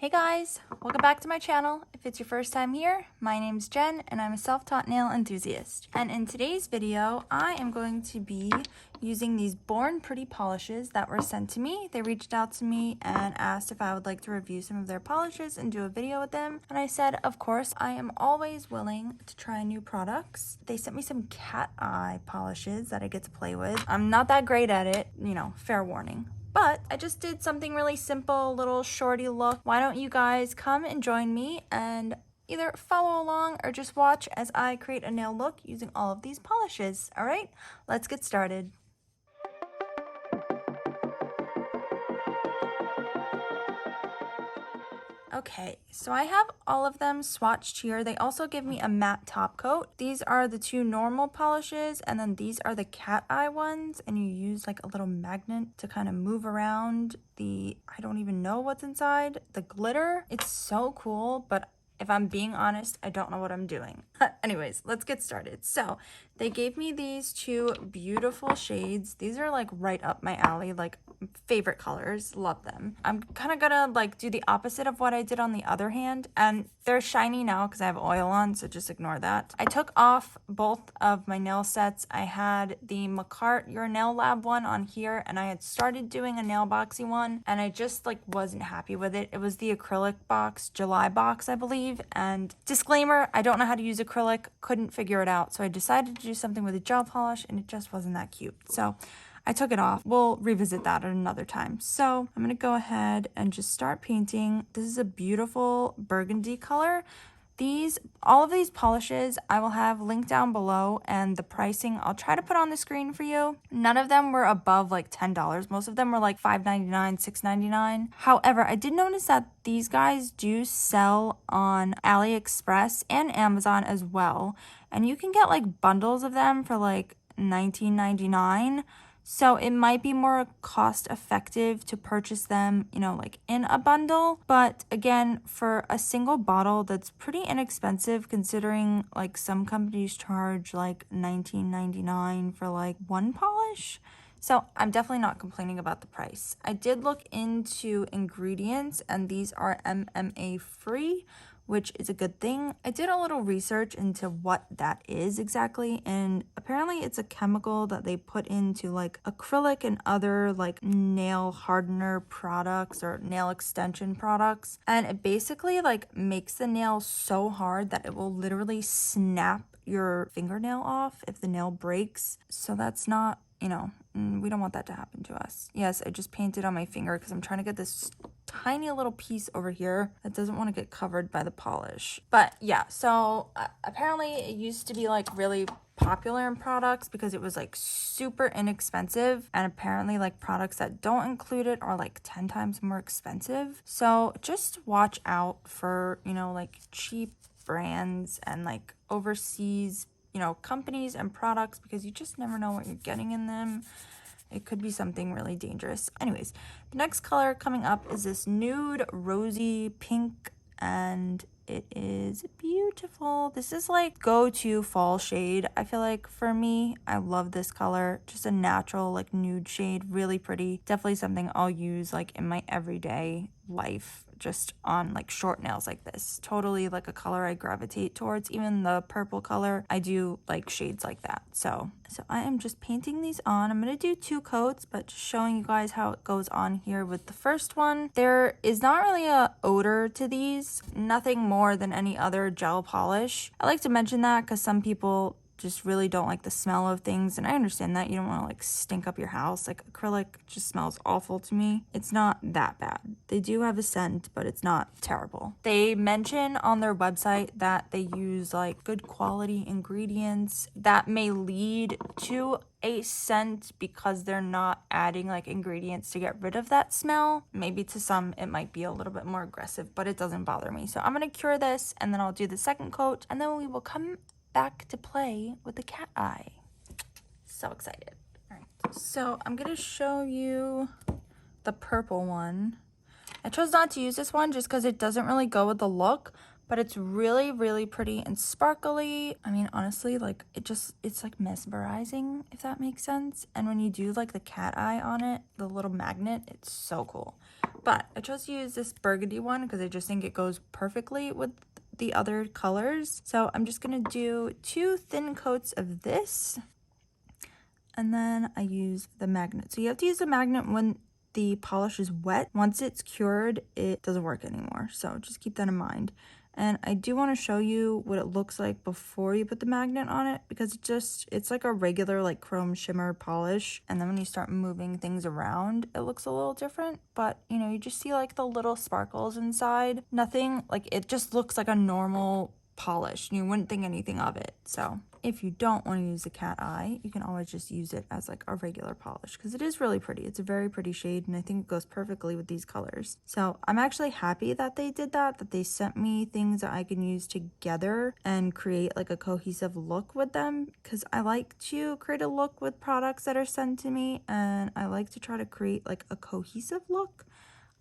Hey guys, welcome back to my channel. If it's your first time here, my name's Jen and I'm a self-taught nail enthusiast. And in today's video, I am going to be using these Born Pretty polishes that were sent to me. They reached out to me and asked if I would like to review some of their polishes and do a video with them. And I said, of course, I am always willing to try new products. They sent me some cat eye polishes that I get to play with. I'm not that great at it, fair warning. But I just did something really simple, little shorty look. Why don't you guys come and join me and either follow along or just watch as I create a nail look using all of these polishes. All right, let's get started. Okay, so I have all of them swatched here. They also give me a matte top coat. These are the two normal polishes, and then these are the cat eye ones, and you use like a little magnet to kind of move around the, I don't even know what's inside, the glitter. It's so cool, but if I'm being honest, I don't know what I'm doing. Anyways, let's get started. So they gave me these two beautiful shades. These are like right up my alley, like favorite colors, love them. I'm kind of gonna like do the opposite of what I did on the other hand, and they're shiny now because I have oil on, so just ignore that. I took off both of my nail sets. I had the Macart Your Nail Lab one on here, and I had started doing a nail boxy one, and I just like wasn't happy with it. It was the acrylic box, July box, I believe, and disclaimer, I don't know how to use acrylic, couldn't figure it out, so I decided to do something with a gel polish, and it just wasn't that cute. So I took it off. We'll revisit that at another time. So I'm gonna go ahead and just start painting. This is a beautiful burgundy color. All of these polishes I will have linked down below, and the pricing I'll try to put on the screen for you. None of them were above like $10. Most of them were like $5.99, $6.99. However, I did notice that these guys do sell on AliExpress and Amazon as well. And you can get like bundles of them for like $19.99. So it might be more cost effective to purchase them, like in a bundle. But again, for a single bottle, that's pretty inexpensive considering like some companies charge like $19.99 for like one polish. So I'm definitely not complaining about the price. I did look into ingredients, and these are MMA free, which is a good thing. I did a little research into what that is exactly, and apparently it's a chemical that they put into like acrylic and other like nail hardener products or nail extension products, and it basically like makes the nail so hard that it will literally snap your fingernail off if the nail breaks. So that's not, we don't want that to happen to us. Yes, I just painted on my finger because I'm trying to get this tiny little piece over here that doesn't want to get covered by the polish. But yeah, so apparently it used to be like really popular in products because it was like super inexpensive, and apparently like products that don't include it are like 10 times more expensive. So just watch out for, like cheap brands and like overseas companies and products, because you just never know what you're getting in them. It could be something really dangerous. Anyways, the next color coming up is this nude rosy pink, and it is beautiful. This is like go-to fall shade, I feel like, for me. I love this color. Just a natural like nude shade, really pretty. Definitely something I'll use like in my everyday life, just on like short nails like this. Totally like a color I gravitate towards. Even the purple color, I do like shades like that. So I am just painting these on. I'm gonna do 2 coats, but just showing you guys how it goes on here with the first one. There is not really a odor to these, nothing more than any other gel polish. I like to mention that because some people just really don't like the smell of things, and I understand that. You don't want to like stink up your house. Like acrylic just smells awful to me. It's not that bad. They do have a scent, but it's not terrible. They mention on their website that they use like good quality ingredients that may lead to a scent because they're not adding like ingredients to get rid of that smell. Maybe to some it might be a little bit more aggressive, but it doesn't bother me. So I'm gonna cure this, and then I'll do the second coat, and then we will come back to play with the cat eye. So excited. All right, so I'm gonna show you the purple one. I chose not to use this one just because it doesn't really go with the look, but it's really, really pretty and sparkly. I mean, honestly, like it's like mesmerizing, if that makes sense. And when you do like the cat eye on it, the little magnet, it's so cool. But I chose to use this burgundy one because I just think it goes perfectly with the other colors. So I'm just gonna do 2 thin coats of this, and then I use the magnet. So you have to use the magnet when the polish is wet. Once it's cured, it doesn't work anymore. So just keep that in mind. And I do want to show you what it looks like before you put the magnet on it, because it's like a regular like chrome shimmer polish. And then when you start moving things around, it looks a little different. But you know, you just see like the little sparkles inside. Nothing, like it just looks like a normal polish. You wouldn't think anything of it. So if you don't want to use the cat eye, you can always just use it as like a regular polish, because it is really pretty. It's a very pretty shade, and I think it goes perfectly with these colors. So I'm actually happy that they did that they sent me things that I can use together and create like a cohesive look with them, because I like to create a look with products that are sent to me, and I like to try to create like a cohesive look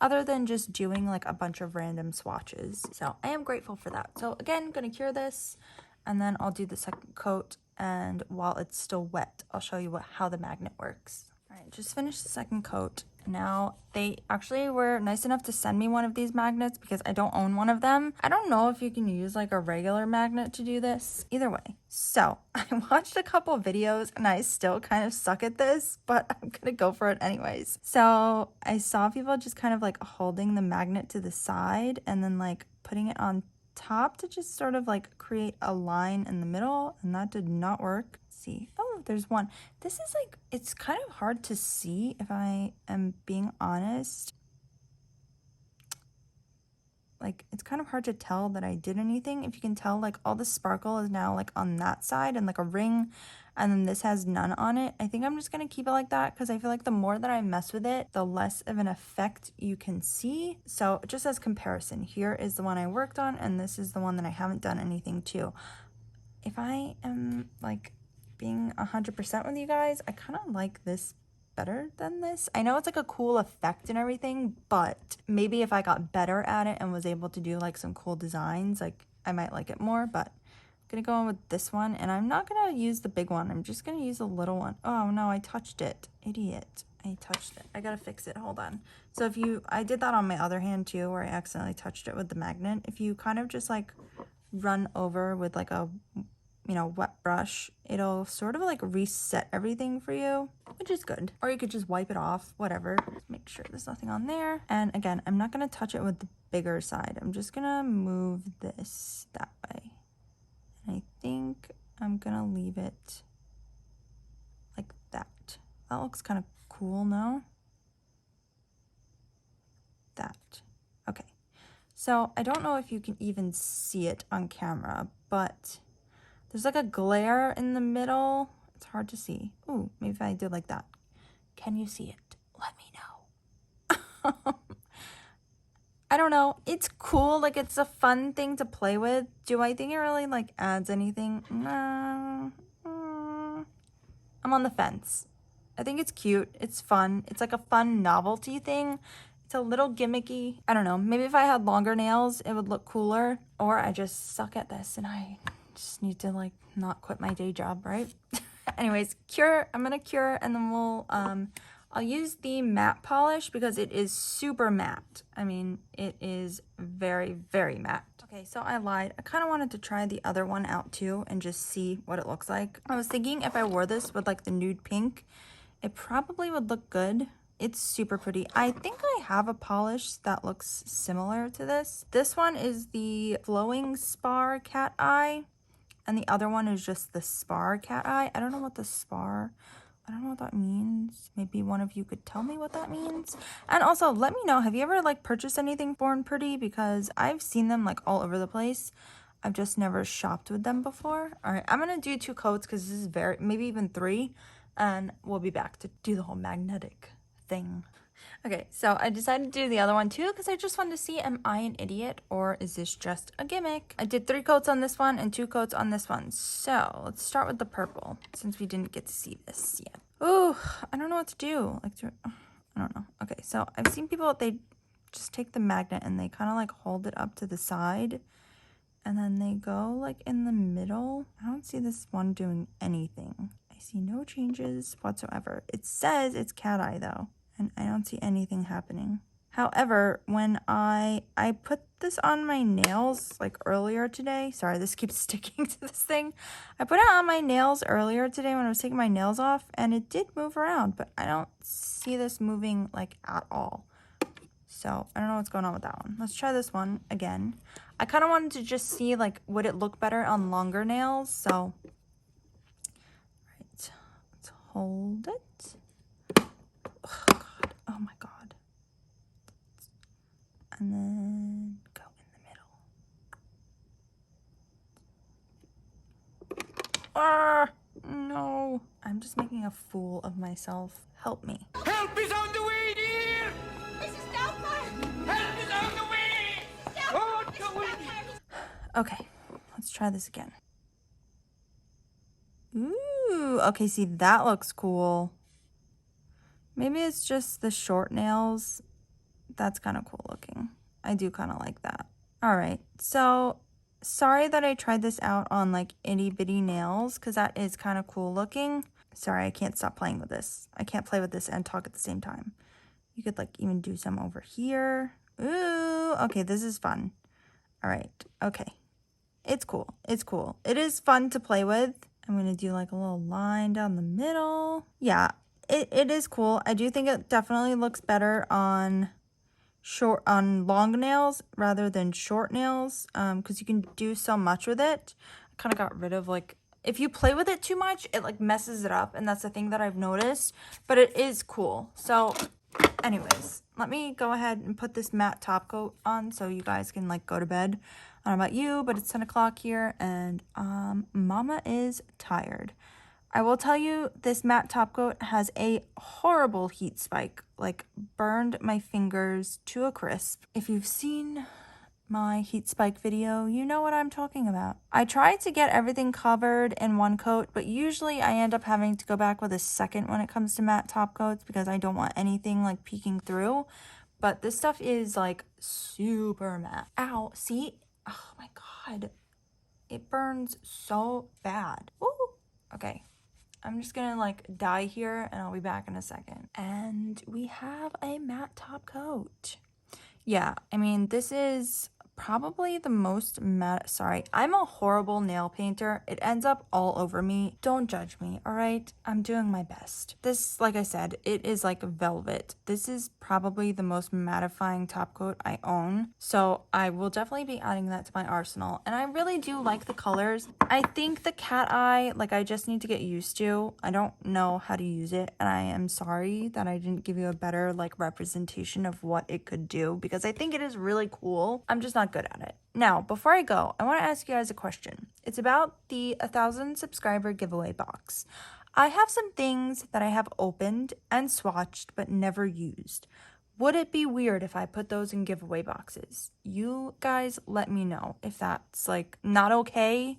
other than just doing like a bunch of random swatches. So I am grateful for that. So again, gonna cure this, and then I'll do the second coat, and while it's still wet, I'll show you how the magnet works. All right, just finished the second coat. Now, they actually were nice enough to send me one of these magnets because I don't own one of them. I don't know if you can use like a regular magnet to do this. Either way. So, I watched a couple videos and I still kind of suck at this, but I'm gonna go for it anyways. So, I saw people just kind of like holding the magnet to the side and then like putting it on top to just sort of like create a line in the middle, and that did not work. Let's see, oh, there's one. This is like, it's kind of hard to see if I am being honest. Like, it's kind of hard to tell that I did anything. If you can tell, like all the sparkle is now like on that side and like a ring, and then this has none on it. I think I'm just gonna keep it like that because I feel like the more that I mess with it, the less of an effect you can see. So just as comparison, here is the one I worked on, and this is the one that I haven't done anything to. If I am like being 100% with you guys, I kind of like this better than this. I know it's like a cool effect and everything, but maybe if I got better at it and was able to do like some cool designs, like I might like it more. But I'm gonna go on with this one, and I'm not gonna use the big one. I'm just gonna use a little one. Oh no, I touched it. Idiot. I touched it. I gotta fix it. Hold on. So I did that on my other hand too, where I accidentally touched it with the magnet. If you kind of just like run over with like a, you know, wet brush, it'll sort of like reset everything for you, which is good. Or you could just wipe it off, whatever. Just make sure there's nothing on there. And again, I'm not gonna touch it with the bigger side. I'm just gonna move this that way. And I think I'm gonna leave it like that. That looks kind of cool, no? That. Okay. So I don't know if you can even see it on camera, but there's like a glare in the middle. It's hard to see. Ooh, maybe if I did like that. Can you see it? Let me know. I don't know. It's cool. Like, it's a fun thing to play with. Do I think it really like adds anything? No. I'm on the fence. I think it's cute. It's fun. It's like a fun novelty thing. It's a little gimmicky. I don't know. Maybe if I had longer nails, it would look cooler. Or I just suck at this and I just need to like not quit my day job, right? Anyways, cure. I'm gonna cure, and then we'll I'll use the matte polish because it is super matte. I mean, it is very, very matte. Okay, so I lied. I kind of wanted to try the other one out too and just see what it looks like. I was thinking if I wore this with like the nude pink, it probably would look good. It's super pretty. I think I have a polish that looks similar to this. This one is the Flowing Spar Cat Eye, and the other one is just the Spar Cat Eye. I don't know what the Spar, I don't know what that means. Maybe one of you could tell me what that means. And also, let me know, have you ever like purchased anything Born Pretty? Because I've seen them like all over the place. I've just never shopped with them before. All right, I'm gonna do 2 coats because this is maybe even 3, and we'll be back to do the whole magnetic thing. Okay, so I decided to do the other one too because I just wanted to see, am I an idiot or is this just a gimmick? I did 3 coats on this one and 2 coats on this one. So let's start with the purple since we didn't get to see this yet. Ooh, I don't know what to do. Like, I don't know. Okay, so I've seen people, they just take the magnet and they kind of like hold it up to the side and then they go like in the middle. I don't see this one doing anything. I see no changes whatsoever. It says it's cat eye though, and I don't see anything happening. However, when I put this on my nails like earlier today, sorry, this keeps sticking to this thing. I put it on my nails earlier today when I was taking my nails off, and it did move around, but I don't see this moving like at all. So I don't know what's going on with that one. Let's try this one again. I kind of wanted to just see like, would it look better on longer nails? So, right, let's hold it. Oh God, oh my God. And then go in the middle. Ah, no. I'm just making a fool of myself. Help me. Help is on the way, dear! Mrs. Doubtfire! Help is on the way! Oh, the way! Okay, let's try this again. Ooh, okay, see, that looks cool. Maybe it's just the short nails. That's kind of cool looking. I do kind of like that. All right, so sorry that I tried this out on like itty bitty nails because that is kind of cool looking. Sorry, I can't stop playing with this. I can't play with this and talk at the same time. You could like even do some over here. Ooh, okay, this is fun. All right, okay. It's cool. It's cool. It is fun to play with. I'm going to do like a little line down the middle. Yeah, it is cool. I do think it definitely looks better on long nails rather than short nails because you can do so much with it. I kind of got rid of like, if you play with it too much, it like messes it up, and that's the thing that I've noticed, but it is cool. So anyways, let me go ahead and put this matte top coat on so you guys can like go to bed. I don't know about you, but it's 10 o'clock here, and mama is tired. I will tell you, this matte top coat has a horrible heat spike, like burned my fingers to a crisp. If you've seen my heat spike video, you know what I'm talking about. I tried to get everything covered in one coat, but usually I end up having to go back with a second when it comes to matte top coats because I don't want anything like peeking through. But this stuff is like super matte. Ow, see? Oh my God. It burns so bad. Woo! Okay. I'm just gonna like die here and I'll be back in a second. And we have a matte top coat. Yeah, I mean, this is probably the most matte. Sorry, I'm a horrible nail painter. It ends up all over me. Don't judge me, all right? I'm doing my best. This, like I said, it is like velvet. This is probably the most mattifying top coat I own. So I will definitely be adding that to my arsenal. And I really do like the colors. I think the cat eye, like I just need to get used to. I don't know how to use it. And I am sorry that I didn't give you a better like representation of what it could do because I think it is really cool. I'm just not good at it. Now, before I go, I want to ask you guys a question. It's about the 1,000 subscriber giveaway box. I have some things that I have opened and swatched but never used. Would it be weird if I put those in giveaway boxes? You guys let me know if that's like not okay.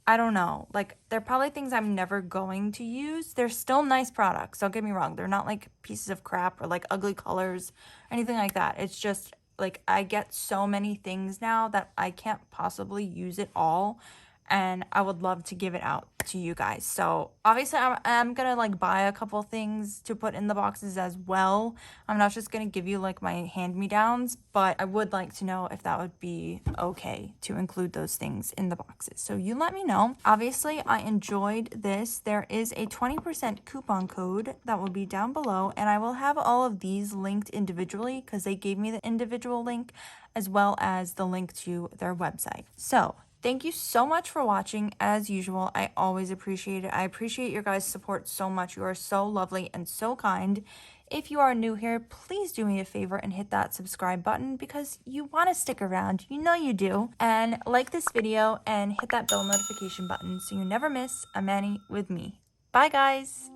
I don't know. Like, they're probably things I'm never going to use. They're still nice products. Don't get me wrong. They're not like pieces of crap or like ugly colors or anything like that. It's just like I get so many things now that I can't possibly use it all, and I would love to give it out to you guys. So obviously I'm gonna like buy a couple things to put in the boxes as well. I'm not just gonna give you like my hand-me-downs, but I would like to know if that would be okay to include those things in the boxes. So you let me know. Obviously I enjoyed this. There is a 20% coupon code that will be down below, and I will have all of these linked individually because they gave me the individual link as well as the link to their website. So thank you so much for watching. As usual, I always appreciate it. I appreciate your guys' support so much. You are so lovely and so kind. If you are new here, please do me a favor and hit that subscribe button because you want to stick around. You know you do. And like this video and hit that bell notification button so you never miss a mani with me. Bye, guys.